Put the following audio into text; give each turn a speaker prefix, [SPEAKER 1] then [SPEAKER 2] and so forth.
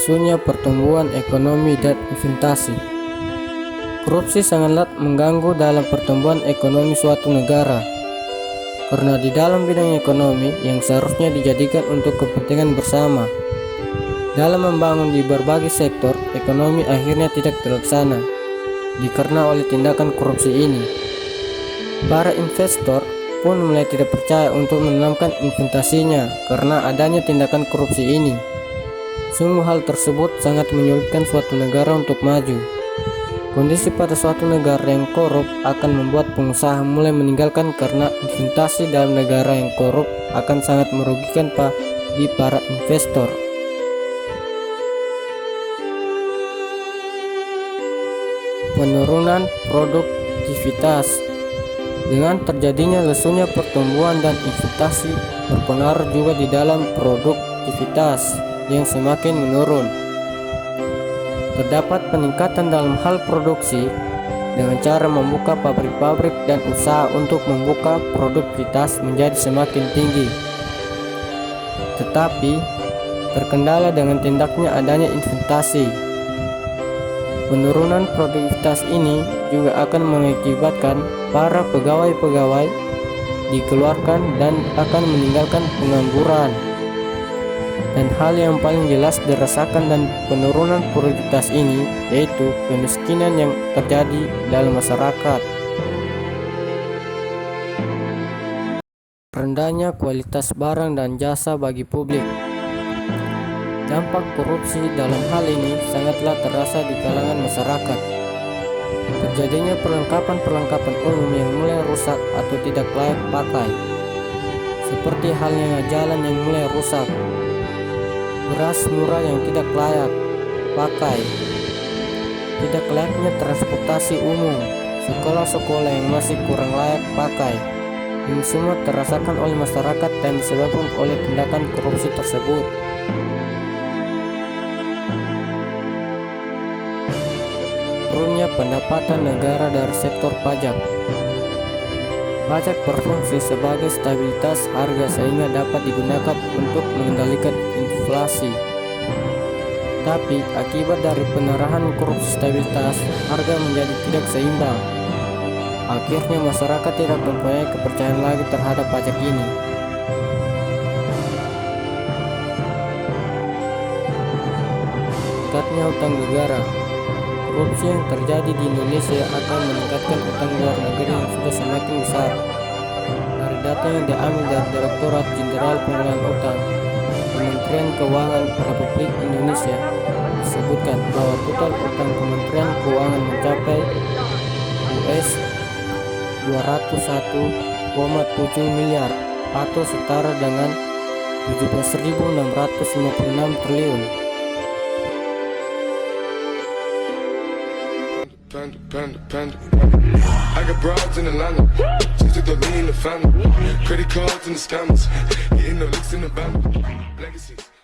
[SPEAKER 1] lesunya pertumbuhan ekonomi dan investasi. Korupsi sangatlah mengganggu dalam pertumbuhan ekonomi suatu negara, karena di dalam bidang ekonomi yang seharusnya dijadikan untuk kepentingan bersama, dalam membangun di berbagai sektor ekonomi akhirnya tidak terlaksana dikarenakan oleh tindakan korupsi ini. Para investor pun mulai tidak percaya untuk menanamkan investasinya karena adanya tindakan korupsi ini. Sungguh hal tersebut sangat menyulitkan suatu negara untuk maju. Kondisi pada suatu negara yang korup akan membuat pengusaha mulai meninggalkan karena investasi dalam negara yang korup akan sangat merugikan bagi para investor. Penurunan produktivitas. Dengan terjadinya lesunya pertumbuhan dan investasi berpengaruh juga di dalam produktivitas yang semakin menurun. Terdapat peningkatan dalam hal produksi dengan cara membuka pabrik-pabrik dan usaha untuk membuka produktivitas menjadi semakin tinggi. Tetapi terkendala dengan tindaknya adanya investasi. Penurunan produktivitas ini juga akan mengakibatkan para pegawai-pegawai dikeluarkan dan akan meninggalkan pengangguran. Dan hal yang paling jelas dirasakan dan penurunan produktivitas ini yaitu kemiskinan yang terjadi dalam masyarakat. Rendahnya kualitas barang dan jasa bagi publik. Dampak korupsi dalam hal ini sangatlah terasa di kalangan masyarakat. Terjadinya perlengkapan-perlengkapan umum yang mulai rusak atau tidak layak pakai, seperti halnya jalan yang mulai rusak, beras murah yang tidak layak pakai, tidak layaknya transportasi umum, sekolah-sekolah yang masih kurang layak pakai. Ini semua terasakan oleh masyarakat dan disebabkan oleh tindakan korupsi tersebut. Turunnya pendapatan negara dari sektor pajak. Pajak berfungsi sebagai stabilitas harga sehingga dapat digunakan untuk mengendalikan inflasi. Tapi akibat dari penerahan korupsi stabilitas, harga menjadi tidak seimbang. Akhirnya masyarakat tidak mempunyai kepercayaan lagi terhadap pajak ini. Meningkatnya utang negara. Korupsi yang terjadi di Indonesia akan meningkatkan utang luar negeri yang sudah semakin besar. Dari data yang diambil dari Direktorat Jenderal Pengelolaan Utang, Kementerian Keuangan Republik Indonesia disebutkan bahwa total utang Kementerian Keuangan mencapai US 201,7 miliar atau setara dengan 17.656 triliun.
[SPEAKER 2] I got broads in Atlanta, just to throw me in the family. Credit cards and the scammers, getting no licks in the band. Legacies.